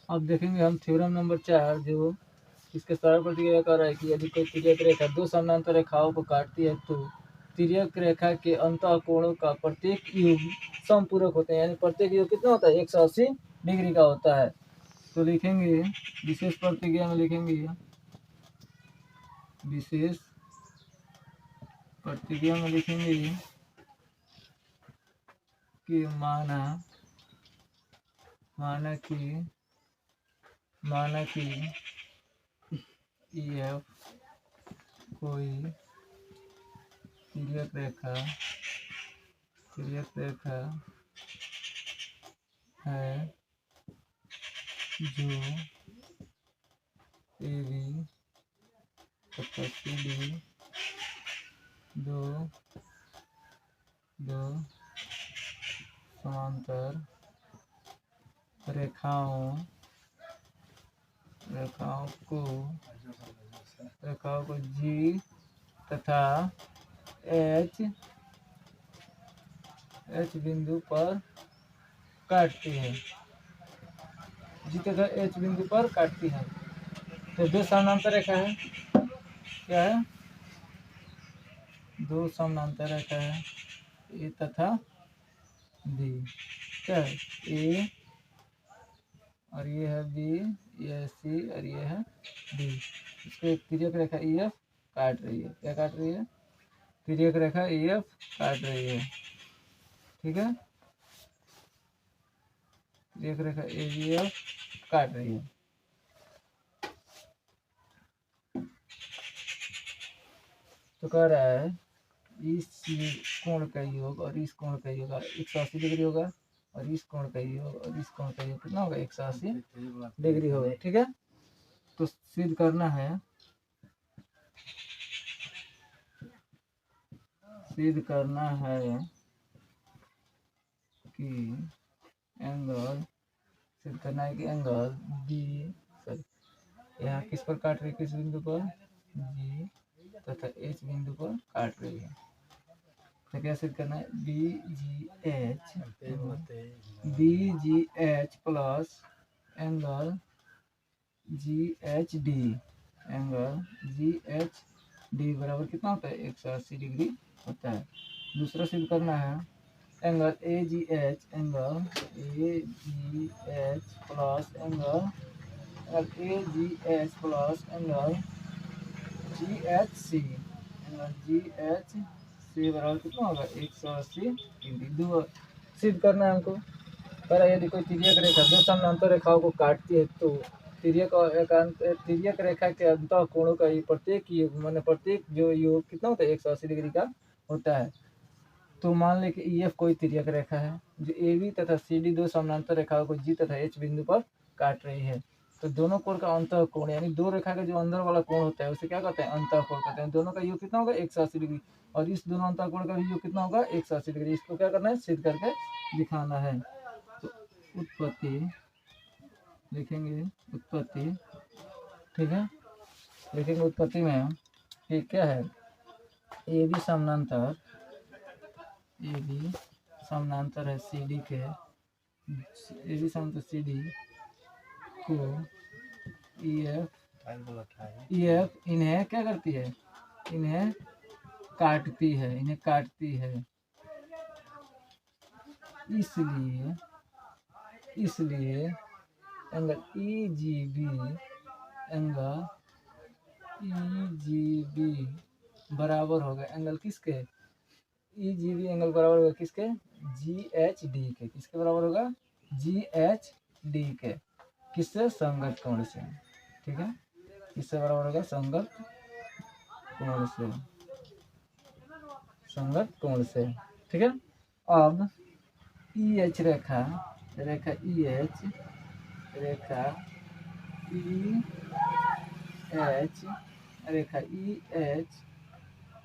अब देखेंगे हम थ्योरम नंबर 4 जो इसके सरल प्रतिक्रिया कर रहा है कि यदि कोई तिर्यक रेखा दो समानांतर रेखाओं को काटती है तो तिर्यक रेखा के अंतः कोणों का प्रत्येक योग समपूरक होते हैं, यानी प्रत्येक योग कितना होता है 180 डिग्री का होता है। तो लिखेंगे विशेष प्रतिक्रिया में लिखेंगे विशेष प्रतिक्रिया में लिखेंगे कि माना कि EF कोई तिर्यक रेखा है जो AB तथा CD दो समांतर रेखाओं को G तथा H बिंदु पर काटती है, G तथा H बिंदु पर काटती है। तो दो समानांतर रेखा है, क्या है? दो समानांतर रेखा है A तथा B, क्या है? A और ये है B, ये है C और ये है D। इसको एक तिर्यक रेखा EF काट रही है। क्या काट रही है? तिर्यक रेखा EF काट रही है, ठीक है। तिर्यक रेखा EF काट रही है। तो कह रहा है इस कोण का योग और इस कोण का योग 180 डिग्री होगा और इस कोण का योग और इस कोण का योग कितना होगा 180 डिग्री होगा, ठीक है। तो सिद्ध करना है कि एंगल बी यहाँ किस पर काट रही है, किस बिंदु पर? G तथा H बिंदु पर काट रही है। तो क्या सिद्ध करना है? BGH प्लस एंगल GHD बराबर कितना होता है 180 डिग्री होता है। दूसरा सिद्ध करना है angle AGH plus angle GHC बराबर कितना होगा 180 डिग्री। दो सिद्ध करना है हमको। पर यदि कोई तिर्यक रेखा दो समानांतर रेखाओं को काटती है तो तिर्यक रेखा के अंतः कोणों का प्रत्येक योग माने प्रत्येक जो योग कितना होता है 180 डिग्री का होता है। तो मान ले कि EF कोई तिर्यक रेखा है जो AB तथा CD दो समानांतर रेखाओं को G तथा H बिंदु पर काट रही है। तो दोनों कोण का अंतः कोण यानी दो रेखा का जो अंदर वाला कोण होता है उसे क्या कहते हैं? अंतः कोण कहते हैं। दोनों का योग कितना होगा 180 डिग्री और इस दोनों अंतः कोण का भी योग कितना होगा 180 डिग्री। इसको क्या करना है? सिद्ध करके दिखाना है। तो उत्पत्ति लिखेंगे ठीक है। लिखेंगे उत्पत्ति में कि क्या है AB समानांतर है CD के AB समानांतर CD को EF इन्हें क्या करती है? इन्हें काटती है। इसलिए एंगल EGB बराबर होगा एंगल किसके? EGB एंगल बराबर होगा किसके? GHD के। किसके बराबर होगा? GHD के। किससे? संगत कोण से, ठीक है। किससे बराबर होगा? संगत कोण से, ठीक है। अब EH रेखा EH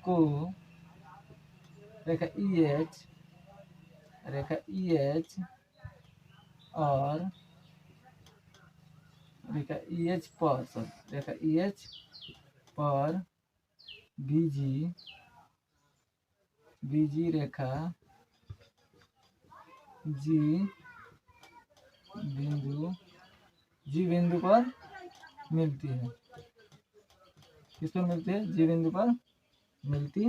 को रेखा EH और रेखा EH पर BG रेखा G बिंदु जी बिंदु पर मिलती है। किस पर मिलती है? जी बिंदु पर मिलती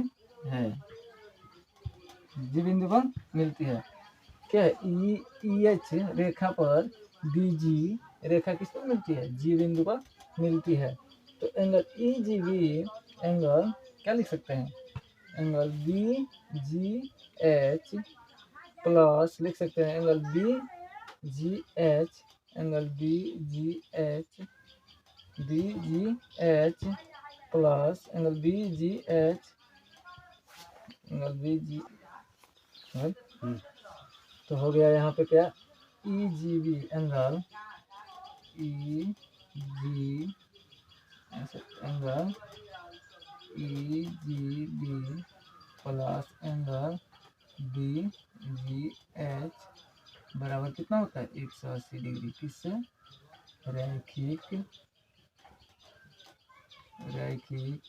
है। जी बिंदु पर मिलती है। क्या है? ई एच रेखा पर बी जी रेखा किस पर मिलती है? जी बिंदु पर मिलती है। तो angle E G B angle क्या लिख सकते हैं? Angle B G H plus लिख सकते हैं angle B G H, angle B G H plus angle B G H, angle B G तो हो गया यहाँ पे क्या? E G B angle E G angle E G B plus angle B G H बराबर कितना होता है? 180 डिग्री। किससे? रैखिक रैखिक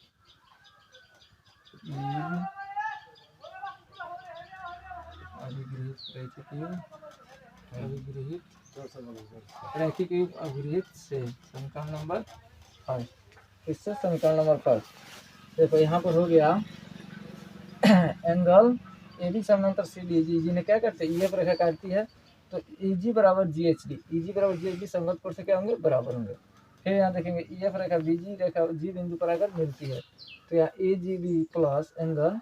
रैखिक अभिगृहित से समीकरण नंबर 5। इससे समीकरण नंबर 5 देखो यहाँ पर हो गया एंगल ए बी समानांतर सी डी जी ने क्या करते हैं? ई एफ रेखा काटती है। तो ई जी बराबर जी एच डी, ई जी बराबर जी एच डी संगत कोण से क्या होंगे? बराबर होंगे। फिर यहाँ देखेंगे ई एफ रेखा बी जी रेखा जी बिंदु पर आकर मिलती है। तो यहाँ A G B plus angle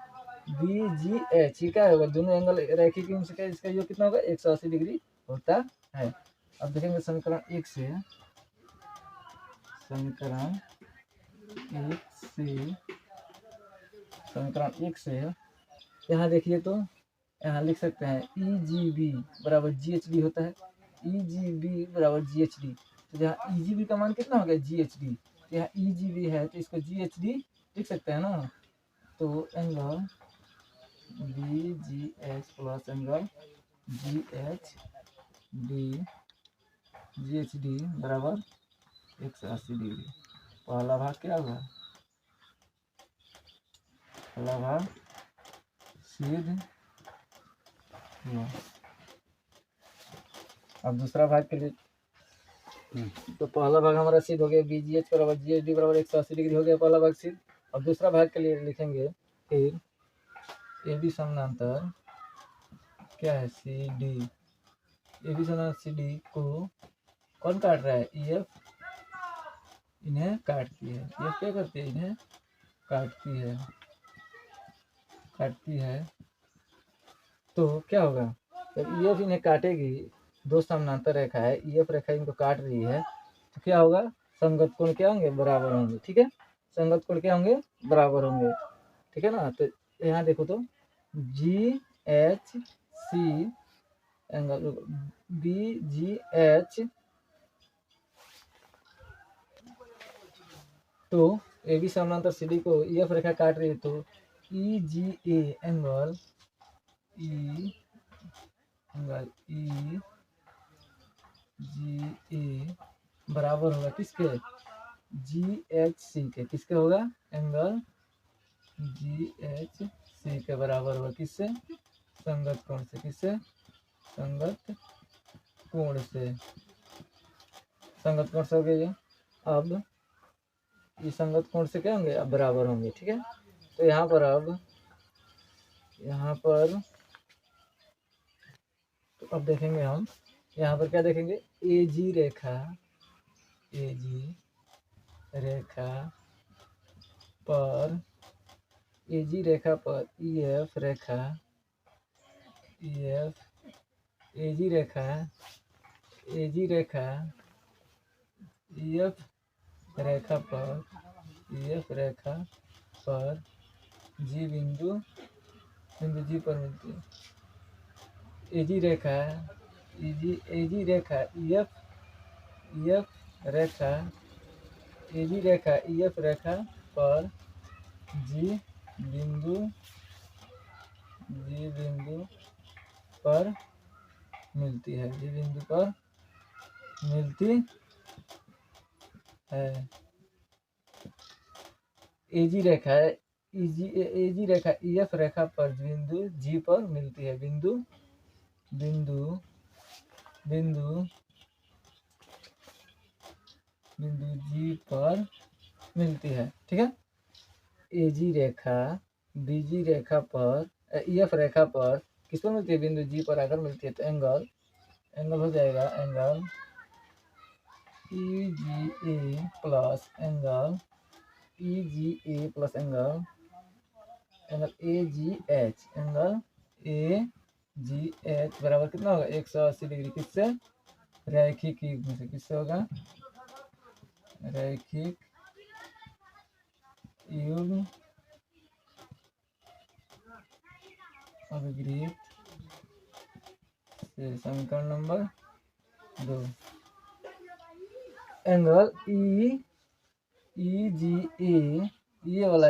B G H ये क्या होगा? दोनों एंगल रैखिक से क्या इसका योग कितना होगा? 180 डिग्री होता है। अब देखेंगे समीकरण 1 से, समीकरण 1 से यहाँ देखिए तो यहाँ लिख सकते हैं ई जी बी बराबर जी एच डी होता है। ई जी बी बराबर जी एच डी। तो जहाँ ई जी बी का मान कितना हो गया? जी एच डी। तो यहाँ ई जी बी है तो इसको जी एच डी लिख सकते हैं ना। तो angle B G H plus angle G H D बराबर 180 डिग्री। पहला भाग क्या हुआ? पहला भाग सिद्ध हुआ। अब दूसरा भाग के लिए तो पहला भाग हमारा सिद्ध हो गया, बी जी एच बराबर जी एच डी बराबर 180 डिग्री हो गया पहला भाग सिद्ध। अब दूसरा भाग के लिए लिखेंगे फिर ए बी समानांतर क्या है? C D. ए बी समानांतर सी डी को कौन काट रहा है? ई एफ इन्हें काटती है। ई एफ क्या करती है? इन्हें काटती है। तो क्या होगा? जब ई एफ इन्हें काटेगी, दो समानांतर रेखा है, ई एफ रेखा इनको काट रही है, तो क्या होगा? संगत कोण क्या होंगे? बराबर होंगे। ठीक है, संगत कोण क्या होंगे? बराबर होंगे। ठीक है ना। तो यहाँ देखो तो G H C angle B G H, तो ए बी समानांतर सी डी को ई एफ रेखा काट रही है। तो ई G A angle E G ए बराबर होगा किसके? जी एच सी के। किसके होगा? एंगल जी एच सी के बराबर होगा। किससे? संगत कोण से। किससे? संगत कोण से। संगत कोण से हो गया ये। अब ये संगत कोण से क्या होंगे? अब बराबर होंगे। ठीक है, तो यहाँ पर तो अब देखेंगे हम यहाँ पर क्या देखेंगे? ए जी रेखा पर ई एफ रेखा ई एफ रेखा पर जी बिंदु जी पर मिलती है। ए जी रेखा ई एफ रेखा पर जी बिंदु पर मिलती है। जी बिंदु पर मिलती है। ए जी रेखा ई एफ रेखा पर बिंदु जी पर मिलती है। बिंदु बिंदु जी पर मिलती है। ठीक है, एजी रेखा बीजी रेखा पर ईएफ रेखा पर किस पर मिलती है, बिंदु जी पर अगर मिलती है तो एंगल हो जाएगा angle E G A plus angle E G A plus angle A G H, angle A G H बराबर कितना होगा 180 डिग्री। किससे, रैखिक युग्म से। किससे होगा, रैखिक युग्म अभिगृहित से। समीकरण नंबर 2, एंगल ई जी ए, ये वाला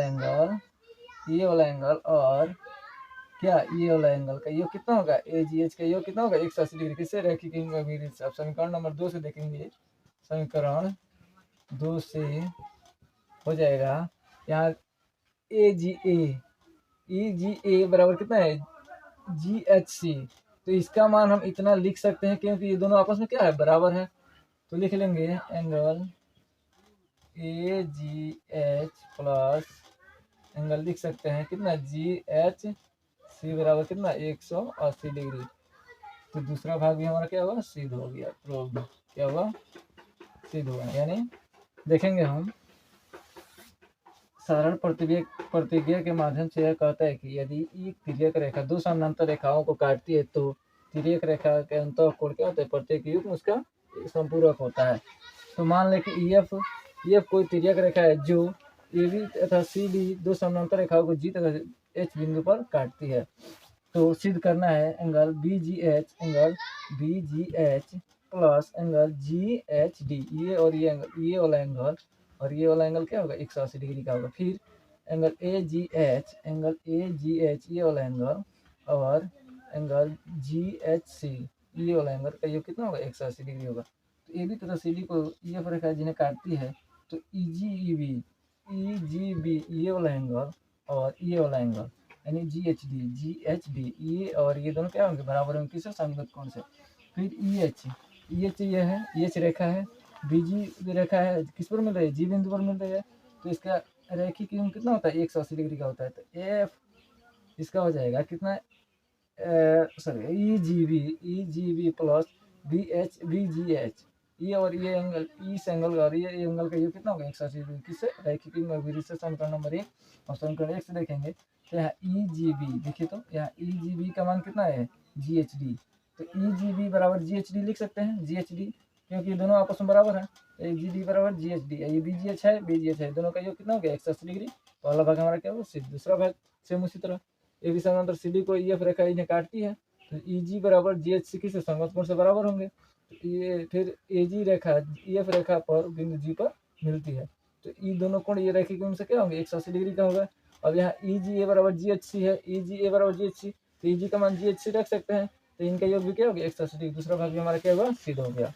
एंगल और क्या ये वाला एंगल का योग कितना होगा, ए जी एच का योग कितना होगा 180 डिग्री। किससे, रैखिक युग्म अभिगृहित से। अब समीकरण नंबर 2 से देखेंगे, समीकरण 2 से हो जाएगा यहाँ ए जी ए बराबर कितना है जी एच सी। तो इसका मान हम इतना लिख सकते हैं क्योंकि ये दोनों आपस में क्या है, बराबर है। तो लिख लेंगे angle A G H plus angle लिख सकते हैं कितना, जी एच सी बराबर कितना 180 डिग्री। तो दूसरा भाग भी हमारा क्या हुआ, सिद्ध हो गया। प्रूव्ड, क्या हुआ, सिद्ध हुआ। यानी देखेंगे हम साधारण प्रतिक्रिया के माध्यम से यह कहता है कि यदि एक तिर्यक रेखा दो समानांतर रेखाओं को काटती है तो तिर्यक रेखा के अंतःकोण क्या होता है, प्रत्येक युग्म उसका संपूरक होता है। तो मान लें कि ईएफ कोई तिर्यक रेखा है जो एबी तथा सीडी दो समानांतर रेखाओं को जी तथा एच बिंदु पर काटती है। तो सिद्ध करना है angle B G H plus angle G H D, ये और ये एंगल, ये वाला एंगल और ये वाला एंगल क्या होगा 180 डिग्री का होगा। फिर एंगल ए जी एच ये वाला एंगल और एंगल जी एच सी ये वाला एंगल का ये कितना होगा 180 डिग्री होगा। तो ए बी तथा सी डी को ये रेखा जिन्हें काटती है तो ई जी बी ये वाला एंगल और ये वाला एंगल यानी जी एच डी ये और ये दोनों क्या होंगे, बराबर होंगे। किससे, सममित कोण से। फिर ई एच ये है, ई एच रेखा है, बीजी रेखा है, किस पर मिल रही है, जी बिंदु पर मिल रही है। तो इसका रैखिक युग्म कितना होता है 180 डिग्री का होता है। तो एफ इसका हो जाएगा कितना, sorry E G B plus B G H, ये और ये एंगल, इस एंगल और ये एंगल का योग कितना होगा 180 डिग्री। किससे, रैखिक युग्म अभिगृहित से। समीकरण नंबर 1 और समीकरण 1 से देखेंगे तो यहाँ ई जी बी देखिए, तो यहाँ ई जी बी का मान कितना है जी एच डी। तो ई जी बी बराबर जी एच डी लिख सकते हैं, जी एच डी क्योंकि दोनों आपस में बराबर है। ए जी डी बराबर जी एच डी, ये बी जी एच है, दोनों का योग कितना हो गया 180 डिग्री। पहला भाग हमारा क्या होगा, दूसरा भाग सेम उसी तरह ए बी समांतर सी डी को ईएफ रेखा इन्हें काटती है तो ई जी बराबर जी एच सी किससे, संगत कोण से बराबर होंगे। तो ये फिर ए जी रेखा ईएफ रेखा पर बिंदु जी पर मिलती है तो ये दोनों कोण ये रैखिक युग्म से क्या होंगे 180 डिग्री का होगा। अब यहाँ ई जी ए बराबर जी एच सी है, ई जी ए बराबर जी एच सी, तो ई जी का मान जी एच सी रख सकते हैं। तो इनका योग भी क्या हो गया 180 डिग्री। दूसरा भाग भी हमारा क्या हुआ, सिद्ध हो गया।